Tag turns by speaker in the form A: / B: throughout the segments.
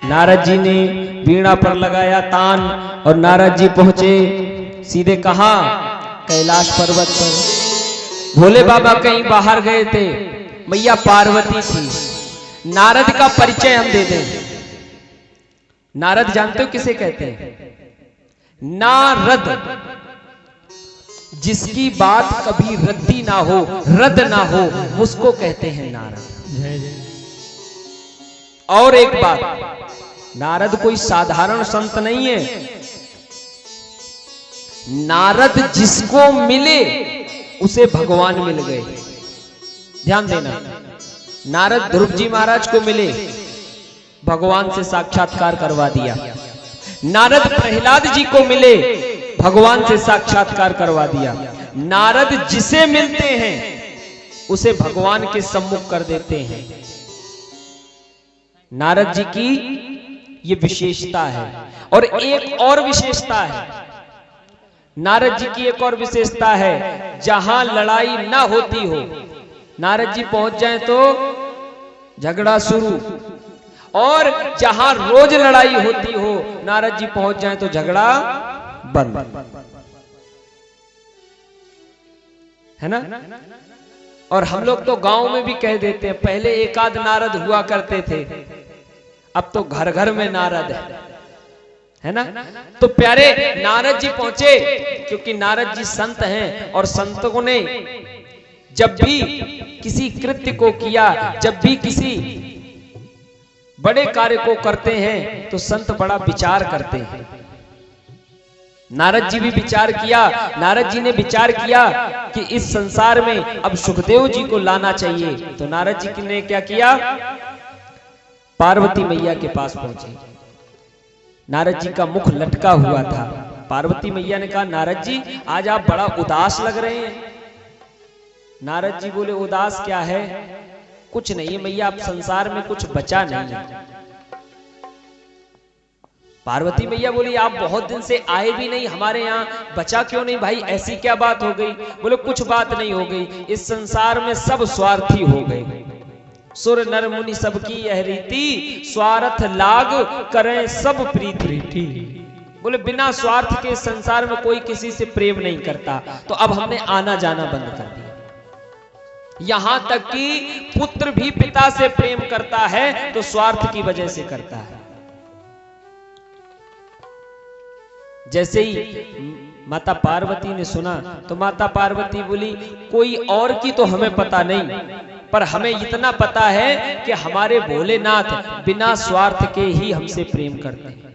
A: नारद जी ने वीणा पर लगाया तान और नारद जी पहुंचे सीधे कहा कैलाश पर्वत पर। भोले बाबा कहीं बाहर गए थे, मैया पार्वती थी। नारद का परिचय हम दे दें। नारद जानते हो किसे कहते हैं? नारद, जिसकी बात कभी रद्दी ना हो, रद्द ना हो, उसको कहते हैं नारद। और एक बात, नारद कोई साधारण संत नहीं है। नारद जिसको मिले उसे भगवान मिल गए। ध्यान देना, नारद ध्रुव जी महाराज को मिले, भगवान से साक्षात्कार करवा दिया। नारद प्रहलाद जी को मिले, भगवान से साक्षात्कार करवा दिया। नारद जिसे मिलते हैं उसे भगवान के सम्मुख कर देते हैं। नारद जी की ये विशेषता है। और एक और विशेषता है, नारद जी की एक और विशेषता है, जहां लड़ाई ना होती हो नारद जी पहुंच जाए तो झगड़ा शुरू, और जहां रोज लड़ाई होती हो नारद जी पहुंच जाए तो झगड़ा बंद, है ना। और हम लोग तो गांव में भी कह देते हैं, पहले एक आध नारद हुआ करते थे, अब तो घर घर में नारद है ना। तो प्यारे नारद जी पहुंचे, क्योंकि नारद जी संत हैं, और संतों ने जब भी किसी कृत्य को किया, जब भी किसी बड़े कार्य को करते हैं तो संत बड़ा विचार करते हैं। नारद जी भी विचार किया। नारद जी ने विचार किया कि इस संसार में अब सुखदेव जी को लाना चाहिए। तो नारद जी ने क्या किया, पार्वती मैया के पास पहुंचे। नारद जी का मुख लटका हुआ था। पार्वती मैया ने कहा, नारद जी आज आप बड़ा उदास लग रहे हैं। नारद जी बोले, उदास क्या है, कुछ नहीं मैया, अब संसार में कुछ बचा नहीं है। पार्वती मैया बोली, आप बहुत दिन से आए भी नहीं हमारे यहाँ, बचा क्यों नहीं भाई, ऐसी क्या बात हो गई? बोले, कुछ बात नहीं हो गई, इस संसार में सब स्वार्थी हो गए। सुर नर मुनि सबकी यह रीति, स्वार्थ लाग करें सब प्रीति। बोले, बिना स्वार्थ के संसार में कोई किसी से प्रेम नहीं करता, तो अब हमने आना जाना बंद कर दिया। यहां तक कि पुत्र भी पिता से प्रेम करता है तो स्वार्थ की वजह से करता है। जैसे ही माता पार्वती ने सुना तो माता पार्वती बोली, कोई और की तो हमें पता नहीं, पर हमें इतना पता है कि हमारे भोलेनाथ बिना स्वार्थ के ही हमसे प्रेम करते हैं,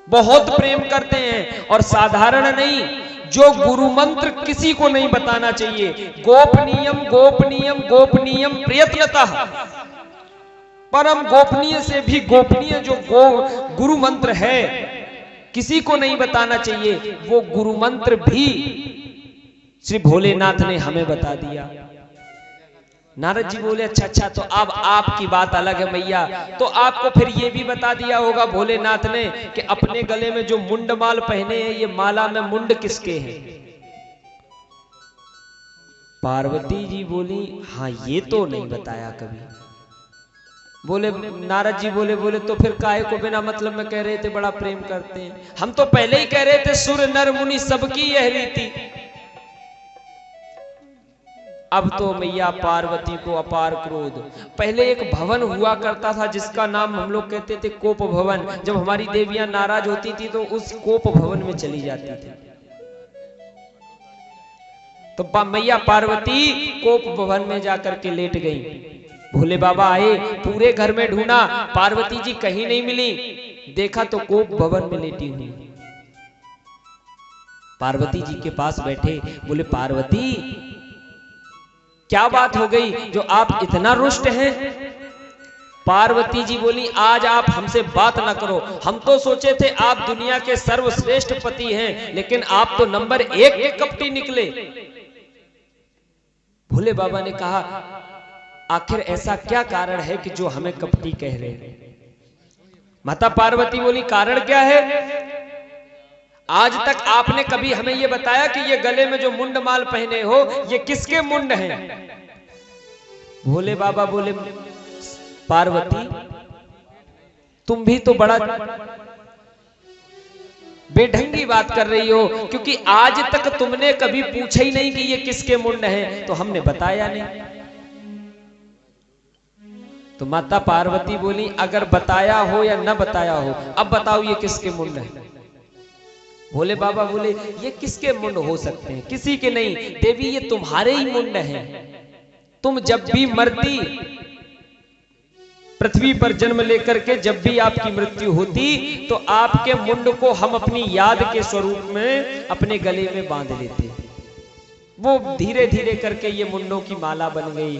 A: बहुत प्रेम करते हैं। और साधारण नहीं, जो गुरु मंत्र किसी को नहीं बताना चाहिए, गोपनीयम गोपनीयम गोपनीयम प्रयत्नतः, परम गोपनीय से भी गोपनीय जो गुरु मंत्र है किसी को नहीं बताना चाहिए, वो गुरु मंत्र भी श्री भोलेनाथ ने हमें बता दिया। नारद जी बोले, अच्छा अच्छा, तो अब आपकी बात अलग है मैया, तो आपको फिर ये भी बता दिया होगा भोलेनाथ ने कि अपने गले में जो मुंड माल पहने हैं, ये माला में मुंड किसके हैं? पार्वती जी बोली, हाँ ये तो नहीं बताया कभी। बोले, नारद जी बोले तो फिर काहे को बिना मतलब में कह रहे थे बड़ा प्रेम करते हैं? हम तो पहले ही कह रहे थे सुर नर मुनि सबकी यह रीति। अब तो मैया पार्वती को अपार क्रोध। पहले एक भवन हुआ करता था जिसका नाम हम लोग कहते थे कोप भवन। जब हमारी देवियां नाराज होती थी तो उस कोप भवन में चली जाती थी। तो मैया पार्वती कोप भवन में जाकर के लेट गई। भोले बाबा आए, पूरे घर में ढूंढा, पार्वती जी कहीं नहीं मिली। देखा तो कोप भवन में लेटी हुई। पार्वती जी के पास बैठे, बोले, पार्वती क्या बात हो गई जो आप इतना रुष्ट हैं? पार्वती जी बोली, आज आप हमसे बात ना करो, हम तो सोचे थे आप दुनिया के सर्वश्रेष्ठ पति हैं, लेकिन आप तो नंबर 1 के कपटी निकले। भोले बाबा ने कहा, आखिर ऐसा क्या कारण है कि जो हमें कपटी कह रहे हैं? माता पार्वती बोली, कारण क्या है? आज तक आपने कभी हमें यह बताया कि ये गले में जो मुंड माल पहने हो ये किसके मुंड हैं? भोले बाबा बोले, पार्वती तुम भी तो बड़ा बेढंगी बात कर रही हो, क्योंकि आज तक तुमने कभी पूछा ही नहीं कि ये किसके मुंड हैं, तो हमने बताया नहीं। तो माता पार्वती बोली अगर बताया हो या न बताया हो, अब बताओ ये किसके मुंड है। भोले बाबा बोले ये किसके मुंड हो सकते हैं, किसी के नहीं देवी, ये तुम्हारे ही मुंड हैं। तुम जब भी मरती, पृथ्वी पर जन्म लेकर के जब भी आपकी मृत्यु होती, तो आपके मुंड को हम अपनी याद के स्वरूप में अपने गले में बांध लेते। वो धीरे धीरे करके ये मुंडों की माला बन गई।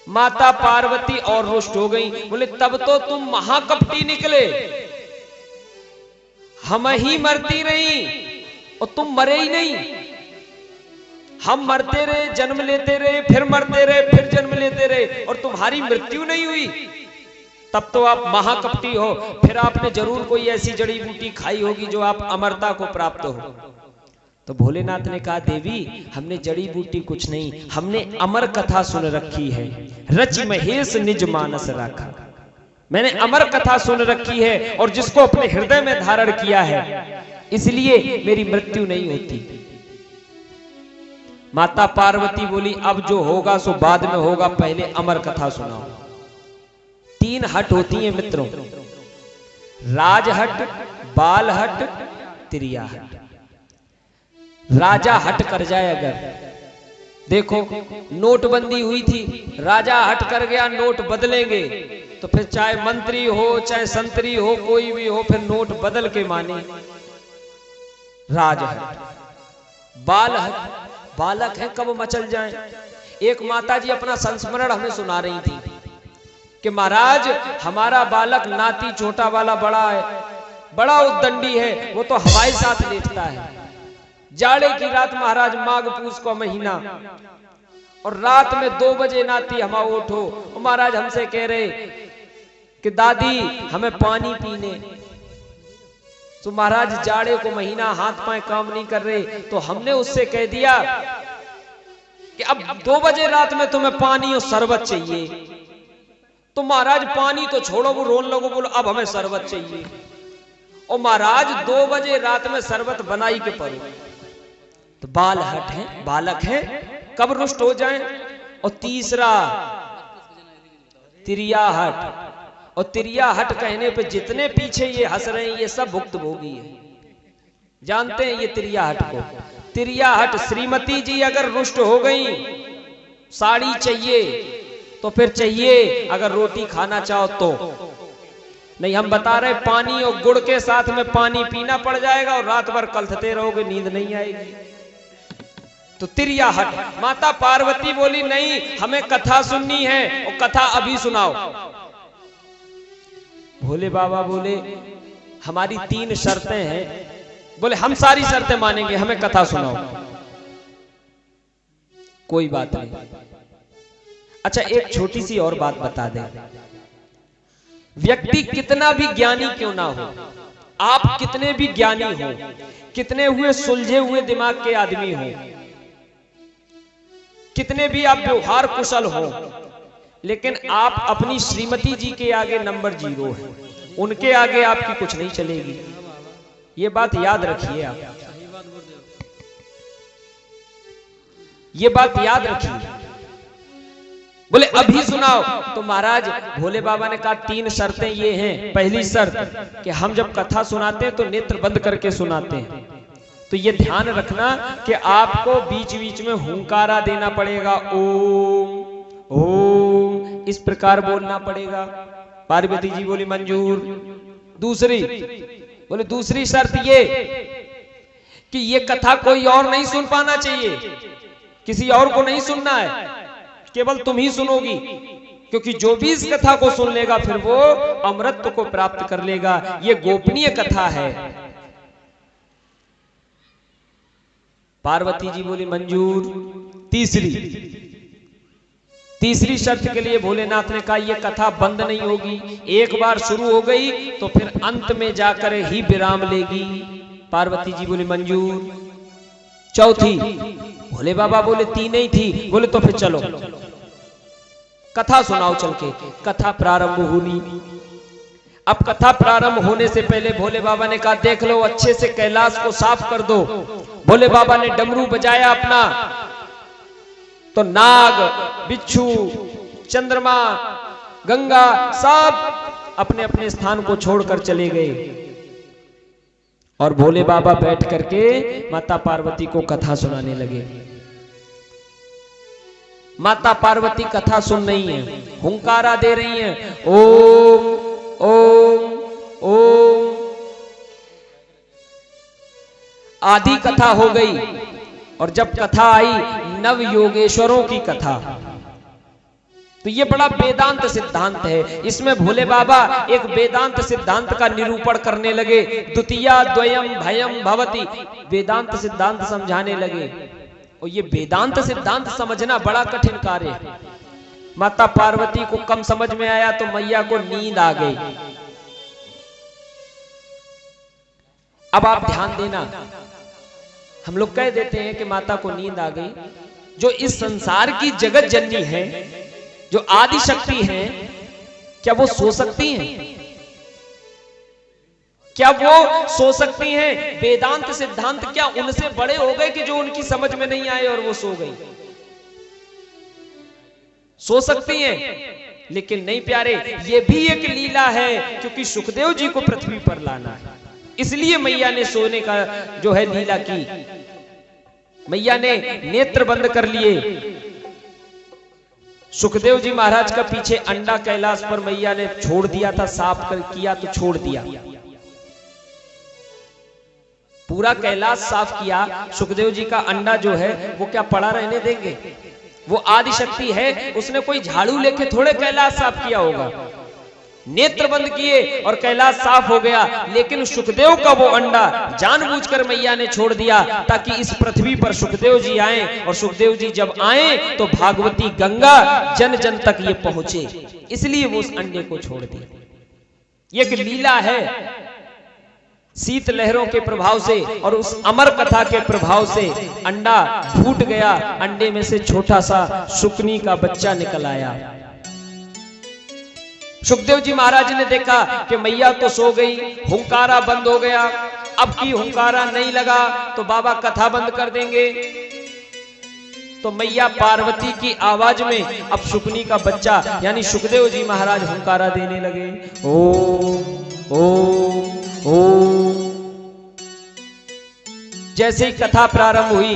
A: माता पार्वती और रुष्ट हो गई। बोले तब तो तुम महाकपटी निकले, हम ही मरती रही और तुम मरे ही नहीं। हम मरते रहे, जन्म लेते रहे, फिर मरते रहे, फिर जन्म लेते रहे, और तुम्हारी मृत्यु नहीं हुई, तब तो आप महाकपटी हो। फिर आपने जरूर कोई ऐसी जड़ी बूटी खाई होगी जो आप अमरता को प्राप्त हो। तो भोलेनाथ ने कहा देवी हमने जड़ी बूटी कुछ नहीं, हमने अमर कथा सुन रखी है। रच महेश निज मानस राखा, मैंने अमर कथा सुन रखी है और जिसको अपने हृदय में धारण किया है, इसलिए मेरी मृत्यु नहीं होती। माता पार्वती बोली अब जो होगा सो बाद में होगा, पहले अमर कथा सुनाओ। 3 हट होती हैं मित्रों, राजहट, बालहट, तिरिया हट। राजा हट कर जाए, अगर देखो नोटबंदी हुई थी, राजा हट कर गया, नोट बदलेंगे, तो फिर चाहे मंत्री हो चाहे संतरी हो कोई भी हो, फिर नोट बदल के माने। राजहट। बालहट, बालक है कब मचल जाए। एक माता जी अपना संस्मरण हमें सुना रही थी कि महाराज हमारा बालक नाती छोटा वाला बड़ा है, बड़ा उद्दंडी है, वो तो हमारे साथ लेटता है। जाड़े की रात महाराज, माघ पूस का महीना, और रात में 2 बजे नाती हमा उठो, और महाराज हमसे कह रहे कि दादी हमें पानी पीने। तो महाराज जाड़े को महीना, हाथ पांव काम नहीं कर रहे, तो हमने उससे कह दिया कि अब 2 बजे रात में तुम्हें पानी और शरबत चाहिए। तो महाराज पानी तो छोड़ो, वो रोन लोगों बोलो अब हमें शरबत चाहिए। और महाराज 2 बजे रात में शरबत बनाई के परो। तो बालहट है, बालक है, कब रुष्ट हो जाएं। और तीसरा तिरिया हट। और तिरिया हट कहने पे जितने पीछे ये हंस रहे हैं ये सब भुक्तभोगी है, जानते हैं ये तिरिया हट को। तिरिया हट श्रीमती जी अगर रुष्ट हो गई, साड़ी चाहिए तो फिर चाहिए, अगर रोटी खाना चाहो तो नहीं। हम बता रहे पानी और गुड़ के साथ में पानी पीना पड़ जाएगा और रात भर कलथते रहोगे, नींद नहीं आएगी। तो तिरिया हट। माता पार्वती बोली नहीं हमें कथा सुननी है, और कथा अभी सुनाओ। भोले बाबा बोले हमारी 3 शर्तें हैं। बोले हम सारी शर्तें मानेंगे, हमें कथा सुनाओ। कोई बात नहीं। अच्छा एक छोटी सी और बात बता दें, व्यक्ति कितना भी ज्ञानी क्यों ना हो, आप कितने भी ज्ञानी हो, कितने हुए सुलझे हुए दिमाग के आदमी हो, कितने भी आप व्यवहार कुशल हो, लेकिन आप अपनी श्रीमती जी के आगे नंबर 0 है, उनके आगे आपकी कुछ नहीं चलेगी। ये बात याद रखिए, आप ये बात याद रखिए। बोले अभी सुनाओ। तो महाराज भोले बाबा ने कहा 3 शर्तें ये हैं। पहली शर्त कि हम जब कथा सुनाते हैं तो नेत्र बंद करके सुनाते हैं, तो ये ध्यान रखना कि आपको बीच बीच में हुंकारा देना पड़ेगा, ओम ओम इस प्रकार बोलना पड़ेगा। पार्वती जी बोली मंजूर। दूसरी शर्त ये कि ये कथा कोई और नहीं सुन पाना चाहिए, किसी और को नहीं सुनना है, केवल तुम ही सुनोगी, क्योंकि जो भी इस कथा को सुन लेगा फिर वो अमृत को प्राप्त कर लेगा। ये गोपनीय कथा है। पार्वती जी बोली मंजूर। तीसरी शर्त के लिए भोलेनाथ ने कहा यह कथा बंद नहीं होगी, एक बार शुरू हो गई तो फिर अंत में जाकर ही विराम लेगी। पार्वती जी बोली मंजूर। चौथी, भोले बाबा बोले 3 ही थी, बोले तो फिर चलो कथा सुनाओ चल के। कथा प्रारंभ हुई। अब कथा प्रारंभ होने से पहले भोले बाबा ने कहा, देख लो अच्छे से कैलाश को साफ कर दो। भोले बाबा ने डमरू बजाया अपना, तो नाग, बिच्छू, चंद्रमा, गंगा सब अपने अपने स्थान को छोड़कर चले गए और भोले बाबा बैठ करके माता पार्वती को कथा सुनाने लगे। माता पार्वती कथा सुन रही हैं, हुंकारा दे रही हैं, ओम ओम ओम। आधी कथा हो गई और जब कथा आई नव योगेश्वरों की कथा, तो ये बड़ा वेदांत सिद्धांत है। इसमें भोले बाबा एक वेदांत सिद्धांत का निरूपण करने लगे। द्वितीया द्वयम भयम भवति, वेदांत सिद्धांत समझाने लगे। और ये वेदांत सिद्धांत समझना बड़ा कठिन कार्य है। माता पार्वती को कम समझ में आया तो मैया को नींद आ गई। अब आप ध्यान देना, हम लोग कह देते हैं कि माता को नींद आ गई। जो इस संसार की जगत जननी है, जो आदि शक्ति है, क्या वो सो सकती हैं? क्या वो सो सकती हैं? वेदांत सिद्धांत क्या उनसे बड़े हो गए कि जो उनकी समझ में नहीं आए और वो सो गई? सो सकती हैं, लेकिन नहीं प्यारे, ये भी एक लीला है, क्योंकि सुखदेव जी को पृथ्वी पर लाना है। इसलिए मैया ने सोने का जो है लीला की। मैया ने नेत्र बंद कर लिए। सुखदेव जी महाराज का पीछे अंडा कैलाश पर मैया ने छोड़ दिया था, साफ कर किया तो छोड़ दिया। पूरा कैलाश साफ किया। सुखदेव जी का अंडा जो है वो क्या पड़ा रहने देंगे? वो आदि शक्ति है, उसने कोई झाड़ू लेके थोड़े कैलाश साफ किया होगा। नेत्र बंद किए और कैलाश साफ हो गया। लेकिन सुखदेव का वो अंडा जानबूझकर मैया ने छोड़ दिया, ताकि इस पृथ्वी पर सुखदेव जी आए, और सुखदेव जी जब आए तो भागवती गंगा जन जन तक ये पहुंचे, इसलिए वो उस अंडे को छोड़ दिया। ये एक लीला है। शीत लहरों के प्रभाव से और उस अमर कथा के प्रभाव से अंडा फूट गया। अंडे में से छोटा सा शुकनी का बच्चा निकल आया। सुखदेव जी महाराज ने देखा कि मैया तो सो गई, हुंकारा बंद हो गया। अब की हुंकारा नहीं लगा तो बाबा कथा बंद कर देंगे। तो मैया पार्वती की आवाज में अब शुकनी का बच्चा यानी सुखदेव जी महाराज हुंकारा देने लगे, ओम ओम ओम। जैसे ही कथा प्रारंभ हुई